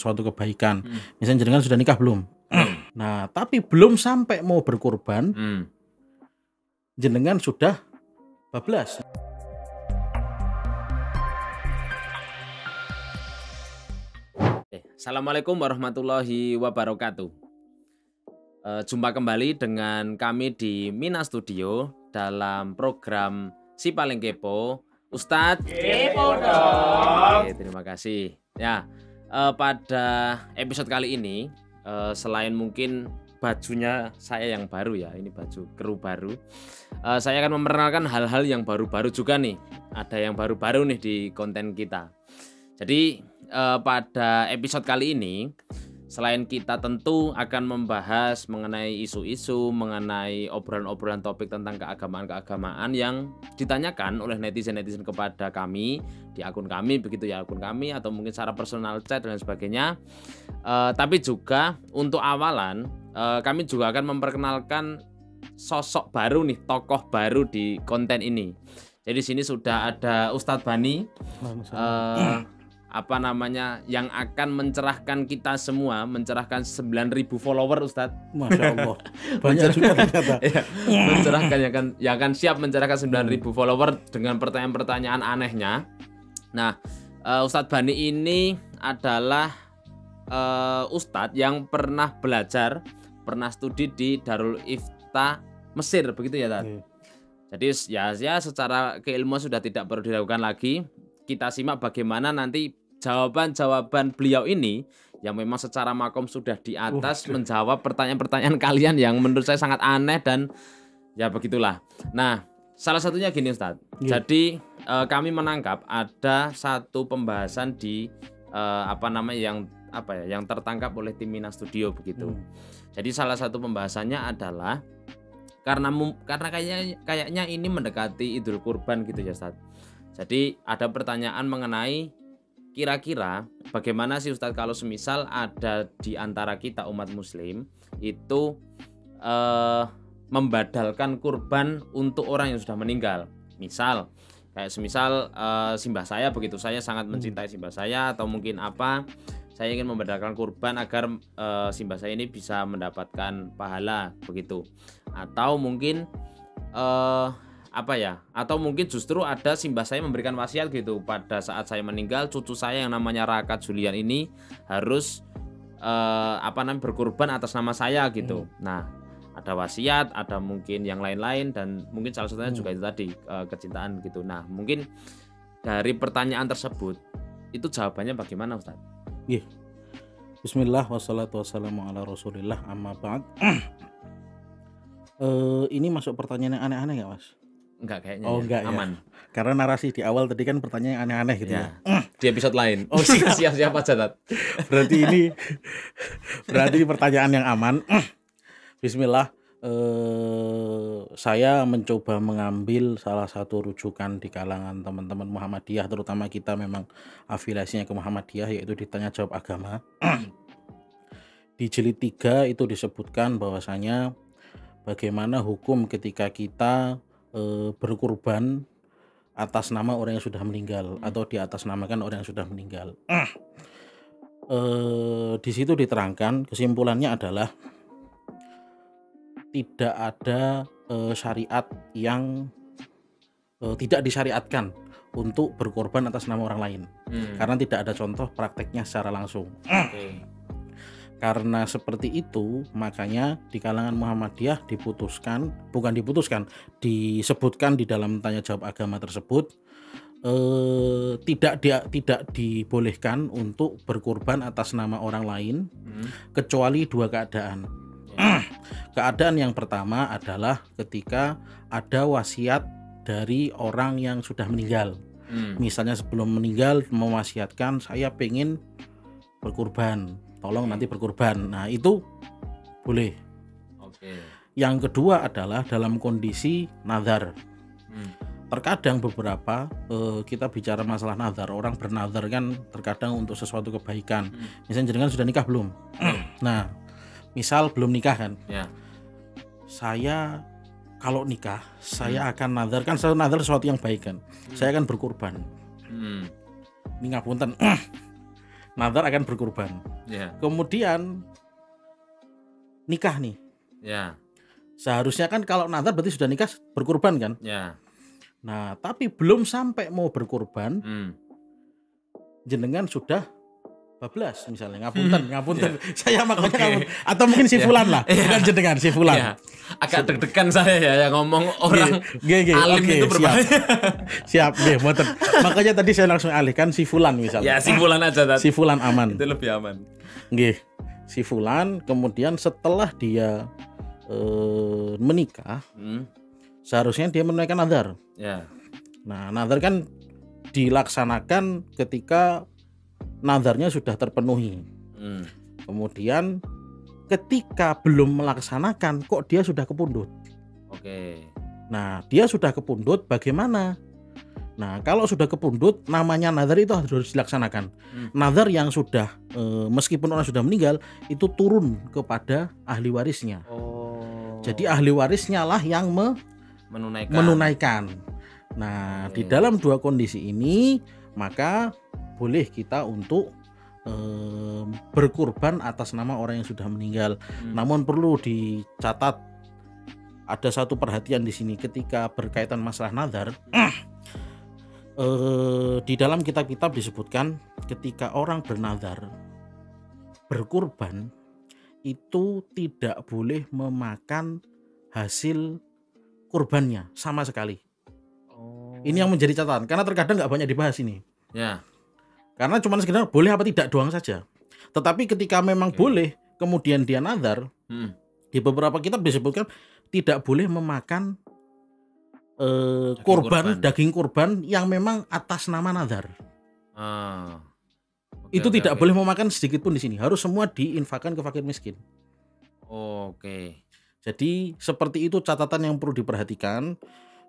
sesuatu kebaikan. Misalnya jenengan sudah nikah belum? Nah, tapi belum sampai mau berkurban, jenengan sudah bablas. Assalamualaikum warahmatullahi wabarakatuh. Jumpa kembali dengan kami di Mina Studio dalam program Si Paling Kepo, Ustadz Kepo dong. Oke, terima kasih. Ya, pada episode kali ini selain mungkin bajunya saya yang baru ya, ini baju kru baru, saya akan memperkenalkan hal-hal yang baru-baru juga nih. Ada yang baru-baru nih di konten kita. Jadi pada episode kali ini, selain kita tentu akan membahas mengenai isu-isu, mengenai obrolan-obrolan topik tentang keagamaan-keagamaan yang ditanyakan oleh netizen-netizen kepada kami di akun kami, begitu ya, akun kami atau mungkin secara personal chat dan sebagainya. Tapi juga untuk awalan kami juga akan memperkenalkan sosok baru nih, tokoh baru di konten ini. Jadi di sini sudah ada Ustadz Bani. Yang akan mencerahkan kita semua, mencerahkan 9.000 follower, Ustadz. Masya Allah, banyak juga ternyata. Ya, mencerahkan yang akan siap mencerahkan 9.000 follower dengan pertanyaan-pertanyaan anehnya. Nah, Ustadz Bani ini adalah Ustadz yang pernah belajar, pernah studi di Darul Ifta Mesir, begitu ya, Tad? Jadi ya secara keilmuan sudah tidak perlu diragukan lagi. Kita simak bagaimana nanti jawaban-jawaban beliau ini yang memang secara makom sudah di atas menjawab pertanyaan-pertanyaan kalian yang menurut saya sangat aneh dan ya begitulah. Nah, salah satunya gini, Ustadz. Jadi kami menangkap ada satu pembahasan di yang tertangkap oleh tim Mina Studio begitu. Jadi salah satu pembahasannya adalah karena kayaknya ini mendekati Idul Kurban gitu ya, Ustadz. Jadi ada pertanyaan mengenai kira-kira bagaimana sih, Ustadz, kalau semisal ada di antara kita umat muslim itu membadalkan kurban untuk orang yang sudah meninggal. Misal kayak semisal simbah saya begitu, saya sangat mencintai simbah saya, atau mungkin saya ingin membadalkan kurban agar simbah saya ini bisa mendapatkan pahala begitu. Atau mungkin atau mungkin justru ada simbah saya memberikan wasiat gitu, pada saat saya meninggal cucu saya yang namanya Raka Julian ini harus berkurban atas nama saya gitu. Nah, ada wasiat, ada mungkin yang lain-lain, dan mungkin salah satunya juga itu tadi kecintaan gitu. Nah, mungkin dari pertanyaan tersebut itu jawabannya bagaimana, Ustaz? Bismillah wassalatu wassalamu ala rasulillah amma ba'd. Ini masuk pertanyaan yang aneh-aneh nggak, Mas? Enggak kayaknya. Enggak aman. Ya. Karena narasi di awal tadi kan pertanyaan yang aneh-aneh gitu ya. Di episode lain. Siap-siap aja, Tat. Berarti pertanyaan yang aman. Bismillah. Saya mencoba mengambil salah satu rujukan di kalangan teman-teman Muhammadiyah, terutama kita memang afiliasinya ke Muhammadiyah, yaitu di Tanya Jawab Agama. Di jilid 3 itu disebutkan bahwasanya bagaimana hukum ketika kita berkurban atas nama orang yang sudah meninggal atau di atas namakan orang yang sudah meninggal. Di situ diterangkan, kesimpulannya adalah tidak ada syariat yang tidak disyariatkan untuk berkorban atas nama orang lain, karena tidak ada contoh prakteknya secara langsung. Karena seperti itu, makanya di kalangan Muhammadiyah disebutkan di dalam Tanya Jawab Agama tersebut, tidak dibolehkan untuk berkurban atas nama orang lain kecuali dua keadaan. Keadaan yang pertama adalah ketika ada wasiat dari orang yang sudah meninggal. Misalnya sebelum meninggal mewasiatkan, saya pengen berkurban, tolong nanti berkurban. Nah, itu boleh. Yang kedua adalah dalam kondisi nazar. Terkadang beberapa kita bicara masalah nazar, orang bernazar kan terkadang untuk sesuatu kebaikan. Misalnya jenengan sudah nikah belum? Nah, misal belum nikah kan? Saya kalau nikah, saya akan nazar, kan saya nazar sesuatu yang baik kan. Saya akan berkurban. Ini ngapunten. Nazar akan berkurban. Ya. kemudian nikah nih. Ya. Seharusnya kan kalau nazar berarti sudah nikah berkurban kan? Ya. Nah, tapi belum sampai mau berkurban, jenengan sudah bablas misalnya, ngapunten. Saya makanya ngapunten. Atau mungkin si fulan lah, bukan jenengan, si fulan. Ya. Agak deg-degan saya ya yang ngomong orang alim itu berbahaya. Siap, mboten. Makanya tadi saya langsung alihkan si fulan misalnya. Ya, si fulan aja tadi. Si fulan aman. Itu lebih aman. Nggih. Si fulan kemudian setelah dia menikah, seharusnya dia menunaikan nazar. Ya. Nah, nazar kan dilaksanakan ketika nazarnya sudah terpenuhi. Kemudian ketika belum melaksanakan kok dia sudah kepundut. Oke. Nah, dia sudah kepundut bagaimana? Nah, kalau sudah kepundut namanya nazar itu harus dilaksanakan. Nazar yang sudah meskipun orang sudah meninggal itu turun kepada ahli warisnya. Jadi ahli warisnya lah yang menunaikan. Nah, di dalam dua kondisi ini maka boleh kita untuk berkurban atas nama orang yang sudah meninggal. Namun perlu dicatat ada satu perhatian di sini ketika berkaitan masalah nazar. Di dalam kitab-kitab disebutkan ketika orang bernazar berkurban itu tidak boleh memakan hasil kurbannya sama sekali. Ini yang menjadi catatan karena terkadang nggak banyak dibahas ini. Ya. Karena cuma sekedar boleh apa tidak doang saja. Tetapi ketika memang boleh kemudian dia nazar, di beberapa kitab disebutkan tidak boleh memakan daging kurban yang memang atas nama nazar. Itu tidak boleh memakan sedikit pun di sini. Harus semua diinfakkan ke fakir miskin. Oke. Jadi seperti itu catatan yang perlu diperhatikan.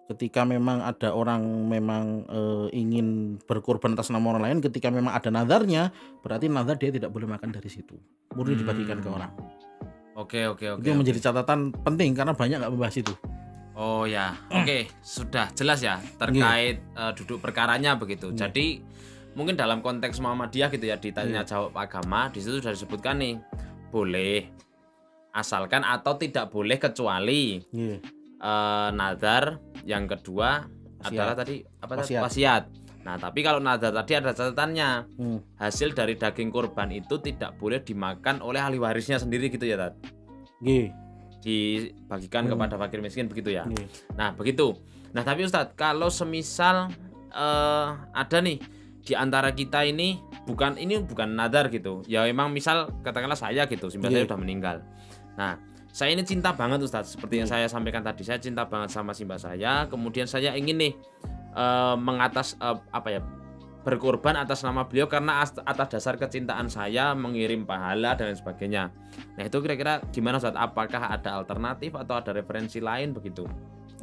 Ketika memang ada orang memang ingin berkorban atas nama orang lain, ketika memang ada nazarnya, berarti nazar dia tidak boleh makan dari situ. Murni dibagikan ke orang. Oke. Itu menjadi catatan penting karena banyak nggak membahas itu. Oh ya, oke, sudah jelas ya terkait duduk perkaranya begitu. Jadi mungkin dalam konteks Muhammadiyah gitu ya, ditanya jawab agama, di situ sudah disebutkan nih boleh, asalkan atau tidak boleh kecuali nazar. Yang kedua adalah tadi wasiat. Nah, tapi kalau nazar tadi ada catatannya, hasil dari daging kurban itu tidak boleh dimakan oleh ahli warisnya sendiri gitu ya, Tat? Dibagikan kepada fakir miskin begitu ya. Nah, begitu. Nah, tapi Ustadz, kalau semisal ada nih di antara kita ini bukan nazar gitu. Ya memang misal katakanlah saya gitu, saya sudah meninggal. Nah, saya ini cinta banget Ustadz, seperti yang saya sampaikan tadi, saya cinta banget sama simbah saya. Kemudian saya ingin nih berkorban atas nama beliau karena atas dasar kecintaan saya mengirim pahala dan lain sebagainya. Nah, itu kira-kira gimana Ustadz? Apakah ada alternatif atau ada referensi lain begitu?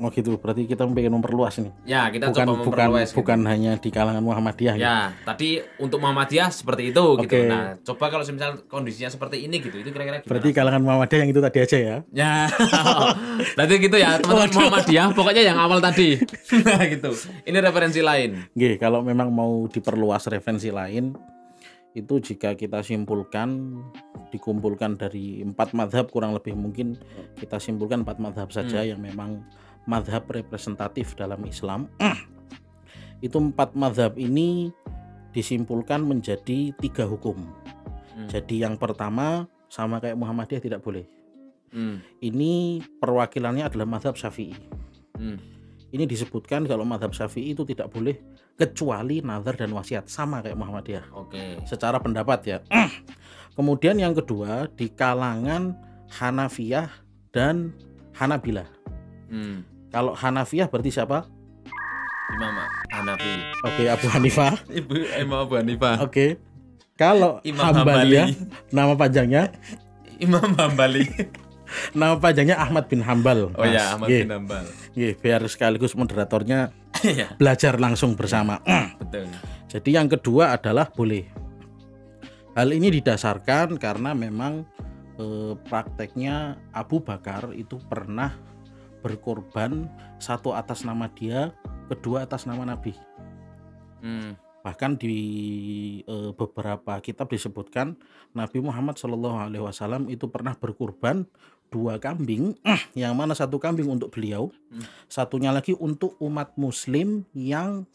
Oh gitu, berarti kita ingin memperluas nih. Ya, kita coba memperluas. Bukan hanya di kalangan Muhammadiyah. Ya, tadi untuk Muhammadiyah seperti itu gitu. Nah, coba kalau misal kondisinya seperti ini gitu, itu kira-kira gimana? Berarti kalangan Muhammadiyah yang itu tadi aja ya? Ya, berarti gitu ya teman-teman Muhammadiyah, pokoknya yang awal tadi. Nah gitu, ini referensi lain. Oke, kalau memang mau diperluas referensi lain, itu jika kita dikumpulkan dari 4 mazhab kurang lebih, mungkin kita simpulkan 4 mazhab saja yang memang mazhab representatif dalam Islam. Itu 4 mazhab ini disimpulkan menjadi 3 hukum. Jadi yang pertama sama kayak Muhammadiyah tidak boleh. Ini perwakilannya adalah mazhab Syafi'i. Ini disebutkan kalau mazhab Syafi'i itu tidak boleh kecuali nazar dan wasiat, sama kayak Muhammadiyah. Secara pendapat ya. Kemudian yang kedua di kalangan Hanafiyah dan Hanabilah. Kalau Hanafiyah berarti siapa? Imam Hanafi. Oke, Abu Hanifah. Imam Abu Hanifah. Oke. Kalau Hambaliyah, nama panjangnya Imam Hambali. Nama panjangnya Ahmad bin Hambal. Oh ya, Ahmad bin Hambal. Biar sekaligus moderatornya belajar langsung bersama. Betul. Jadi yang kedua adalah boleh. Hal ini didasarkan karena memang prakteknya Abu Bakar itu pernah berkorban, satu atas nama dia, kedua atas nama Nabi. Bahkan di beberapa kitab disebutkan Nabi Muhammad SAW itu pernah berkurban 2 kambing, yang mana 1 kambing untuk beliau, satunya lagi untuk umat muslim yang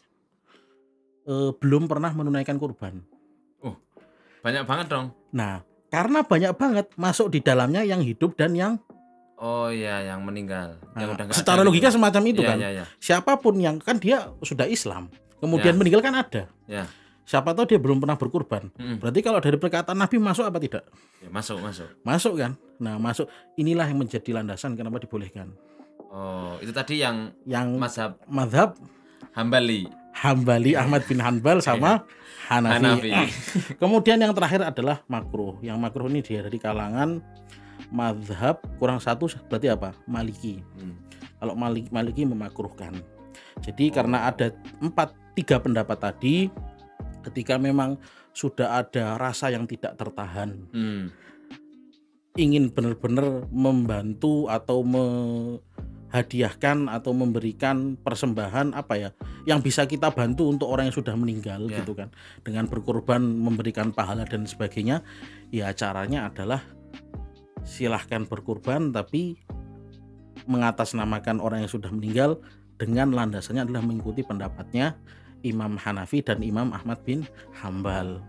belum pernah menunaikan kurban. Banyak banget dong. Nah, karena banyak banget, masuk di dalamnya yang hidup dan yang Oh iya, yang meninggal. Yang udah nggak secara ada logika gitu. semacam itu Iya, kan. iya, iya. Siapapun yang kan dia sudah Islam, kemudian Ya. meninggal kan ada. Ya. Siapa tahu dia belum pernah berkurban. Berarti kalau dari perkataan Nabi masuk apa tidak? Ya, masuk. Masuk kan? Nah, masuk. Inilah yang menjadi landasan kenapa dibolehkan. Oh, itu tadi yang mazhab Hambali Hambali. Ahmad bin Hanbal sama Hanafi. Hanafi. Kemudian yang terakhir adalah makruh. Yang makruh ini dia dari kalangan mazhab kurang 1 berarti apa? Maliki. Kalau Maliki memakruhkan. Jadi karena ada 3 pendapat tadi, ketika memang sudah ada rasa yang tidak tertahan, ingin benar-benar membantu atau hadiahkan atau memberikan persembahan apa ya yang bisa kita bantu untuk orang yang sudah meninggal gitu kan, dengan berkorban memberikan pahala dan sebagainya, ya caranya adalah silahkan berkorban tapi mengatasnamakan orang yang sudah meninggal dengan landasannya adalah mengikuti pendapatnya Imam Hanafi dan Imam Ahmad bin Hambal.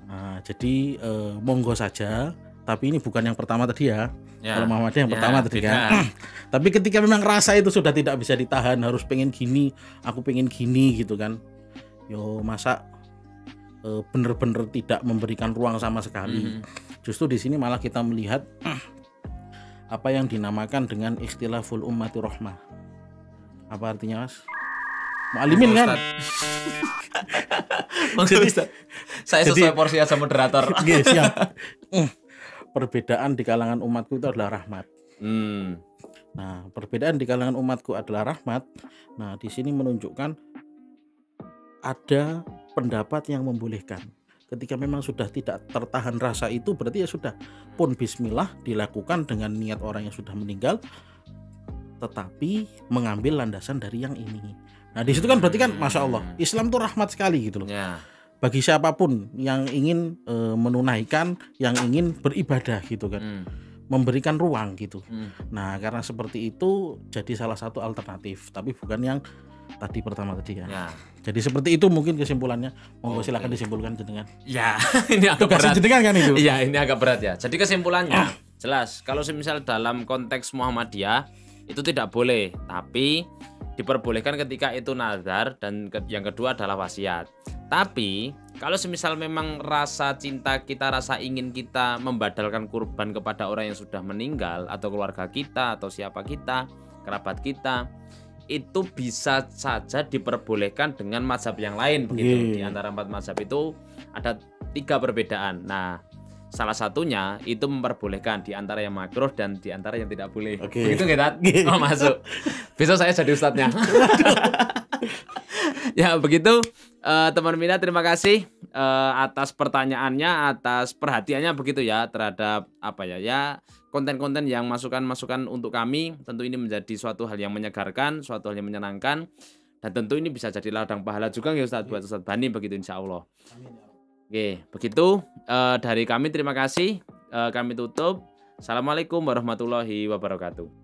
Nah, jadi monggo saja, tapi ini bukan yang pertama tadi ya. Kalau Muhammadiyah yang pertama tadi kan. Tapi ketika memang rasa itu sudah tidak bisa ditahan, harus pengen gini, aku pengen gini gitu kan. Yo masa bener-bener tidak memberikan ruang sama sekali. Justru di sini malah kita melihat apa yang dinamakan dengan ikhtilaful ummati rahmah. Apa artinya, Mas? Mu'alimin kan? Jadi saya sesuai porsi aja moderator. Siap. Perbedaan di kalangan umatku itu adalah rahmat. Nah, perbedaan di kalangan umatku adalah rahmat. Nah, di sini menunjukkan ada pendapat yang membolehkan. Ketika memang sudah tidak tertahan rasa itu, berarti ya sudah, pun bismillah dilakukan dengan niat orang yang sudah meninggal, tetapi mengambil landasan dari yang ini. Nah, di situ kan berarti kan masya Allah, Islam tuh rahmat sekali gitu loh. Bagi siapapun yang ingin menunaikan, yang ingin beribadah gitu kan, memberikan ruang gitu. Nah, karena seperti itu jadi salah satu alternatif, tapi bukan yang tadi pertama tadi ya. Jadi seperti itu mungkin kesimpulannya. Monggo silakan disimpulkan jenengan. Ya, ini agak berat. Jenengan kan itu. Iya, ini agak berat ya. Jadi kesimpulannya jelas, kalau semisal dalam konteks Muhammadiyah itu tidak boleh, tapi diperbolehkan ketika itu nazar, dan yang kedua adalah wasiat. Tapi kalau semisal memang rasa cinta kita, rasa ingin kita membadalkan kurban kepada orang yang sudah meninggal atau keluarga kita atau siapa kita, kerabat kita, itu bisa saja diperbolehkan dengan mazhab yang lain begitu. Di antara 4 mazhab itu ada 3 perbedaan. Nah, salah satunya itu memperbolehkan di antara yang makruh dan di antara yang tidak boleh. Begitu kita masuk. Besok saya jadi ustadznya. Ya begitu, teman Mina, terima kasih atas pertanyaannya, atas perhatiannya begitu ya terhadap apa ya konten-konten yang masukan-masukan untuk kami. Tentu ini menjadi suatu hal yang menyegarkan, suatu hal yang menyenangkan, dan tentu ini bisa jadi ladang pahala juga ya Ustadz buat Ustadz Bani begitu insya Allah. Oke, begitu dari kami, terima kasih. Kami tutup. Assalamualaikum warahmatullahi wabarakatuh.